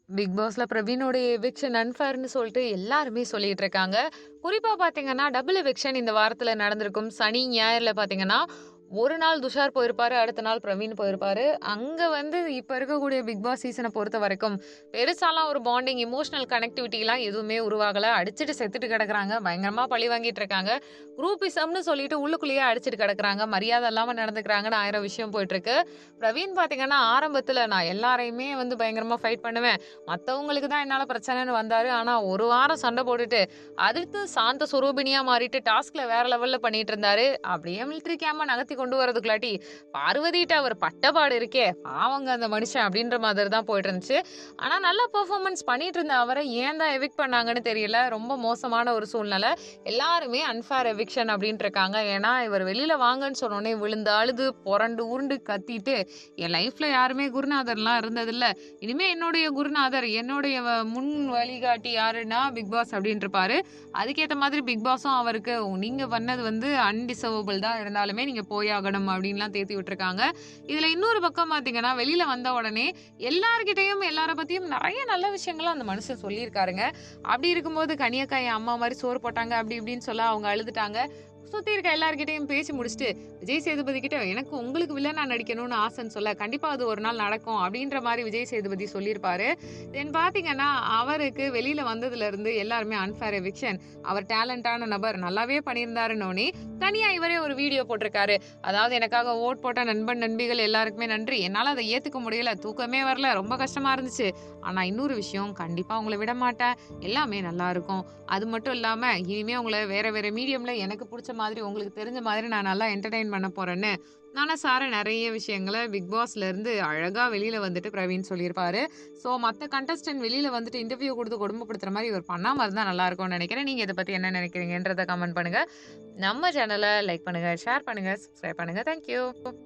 Big பாஸ்ல பிரவீனோட eviction அன்ஃபேர்ன்னு சொல்லிட்டு எல்லாருமே சொல்லிட்டு இருக்காங்க. குறிப்பா பார்த்தீங்கன்னா, டபுள் எவிக்ஷன் இந்த வாரத்துல நடந்திருக்கும். சனி, ஞாயிறுல பார்த்தீங்கன்னா, ஒரு நாள் துஷார் போயிருப்பாரு. அடுத்த நாள் பிரவீன் போயிருப்பாரு. அங்க வந்து இப்ப இருக்கக்கூடிய பிக் பாஸ் சீசன பொறுத்தவரைக்கும், பெருசாலாம் ஒரு பாண்டிங், எமோஷனல் கனெக்டிவிட்டிலாம் எதுவுமே உருவாகல. அடிச்சுட்டு செத்துட்டு கிடக்குறாங்க. பயங்கரமா பழி வாங்கிட்டு இருக்காங்க. குரூப்பிசம்னு சொல்லிட்டு உள்ளுக்குள்ளேயே அடிச்சுட்டு கிடக்குறாங்க. மரியாதை இல்லாம நடந்துக்கிறாங்கன்னு 1000 விஷயம் போயிட்டுருக்கு. பிரவீன் பார்த்தீங்கன்னா, ஆரம்பத்துல நான் எல்லாரையுமே வந்து பயங்கரமா ஃபைட் பண்ணுவேன். மத்தவங்களுக்கு தான் என்னால பிரச்சனைன்னு வந்தாரு. ஆனா, ஒரு வாரம் சண்டை போட்டுட்டு, அடுத்து சாந்த சொரூபிணியா மாறிட்டு டாஸ்க்ல வேற லெவல்ல பண்ணிட்டு இருந்தாரு. அப்படியே மிலிட்டரி கேம்ப நகர்த்தி கொண்டு வரதுக்குள்ளாட்டி, பார்வதிட்ட அவர் பட்டபாடு இருக்கே! பாவங்க அந்த மனுஷன் அப்படின்ற மாதிரி தான் போயிட்டு இருந்துச்சு. ஆனா, நல்லா பெர்ஃபார்மன்ஸ் பண்ணிட்டு இருந்த அவர ஏன் தான் எவிக்ட் பண்ணாங்கன்னு தெரியல. ரொம்ப மோசமான ஒரு சூழ்நிலை. எல்லாருமே அன்ஃபேர் எவிக்ஷன் அப்படின்ட்டு இருக்காங்க. ஏன்னா, இவர் வெளியில வாங்கன்னு சொன்னோனே விழுந்து அழுது, புரண்டு உருண்டு கத்திட்டு, என் லைஃப்ல யாருமே குருநாதர்லாம் இருந்ததில்ல. இனிமே என்னுடைய குருநாதர், என்னுடைய முன் வழிகாட்டி யாருன்னா பிக் பாஸ் அப்டின்ருப்பாரு. அதுக்கேத்த மாதிரி பிக் பாஸும் அவருக்கு நீங்க பண்ணது வந்து அன்டிசர்வபிள் தான் இருந்தாலுமே நீங்க போயாகணும் அப்டின்லாம் தேத்தி விட்டுருக்காங்க. இதுல இன்னொரு பக்கம் பார்த்தீங்கன்னா, வெளில வந்த உடனே எல்லார்கிட்டயும் எல்லார பத்தியும் நெறைய நல்ல விஷயங்கள அந்த மனுஷன் சொல்லியிருக்காருங்க. அப்டி இருக்கும்போது கனியக்கா என் அம்மா மாரி சோறு போட்டாங்க அப்டி இப்டின்னு சொல்ல அவங்க அழுதுட்டாங்க. சுத்தி இருக்க எல்லார்கிட்டயும் பேசி முடிச்சுட்டு, விஜய் சேதுபதி கிட்ட எனக்கு உங்களுக்கு வில்லனா நடிக்கணும்னு ஆசைன்னு சொல்ல, கண்டிப்பா அது ஒரு நாள் நடக்கும் அப்படின்ற மாரி விஜய் சேதுபதி சொல்லியிருப்பாரு. தென் பார்த்தீங்கன்னா, அவருக்கு வெளியில வந்ததுலருந்து எல்லாருமே அன்ஃபேர் எவிக்ஷன். அவர் டேலண்டான நபர். நல்லாவே பண்ணியிருந்தாருன்னோனே, தனியா இவரே ஒரு வீடியோ போட்டிருக்காரு. அதாவது எனக்காக வோட் போட்ட நண்பன், நண்பிகள் எல்லாருக்குமே நன்றி. என்னால அத ஏத்துக்க முடியல. தூக்கமே வரல. ரொம்ப கஷ்டமா இருந்துச்சு. ஆனா இன்னொரு விஷயம், கண்டிப்பா உங்கள விடமாட்டேன். எல்லாமே நல்லாருக்கும். அது மட்டும் இல்லாம, இனிமே உங்கள வேற வேற மீடியம்ல எனக்கு புடிச்ச மாதிரி, உங்களுக்கு தெரிஞ்ச மாதிரி நான் நல்லா என்டர்டெயின் பண்ண போறேன்னு, மனசார நெறைய விஷயங்கள பிக் பாஸ்ல இருந்து அழகா வெளில வந்துட்டு பிரவீன் சொல்லியிருப்பாரு. ஸோ மத்த கண்டஸ்டன்ட் வெளில வந்துட்டு இன்டர்வியூ குடுத்து கொடுமைப்படுத்துற மாரி இவர் பண்ணாம இருந்தா நல்லாருக்கும்னு நெனைக்கிறேன். நீங்க இத பத்தி என்ன நெனைக்கிறீங்கன்றத கமெண்ட் பண்ணுங்க. நம்ம சேனல லைக் பண்ணுங்க, ஷேர் பண்ணுங்க, சப்ஸ்கிரைப் பண்ணுங்க. Thank you.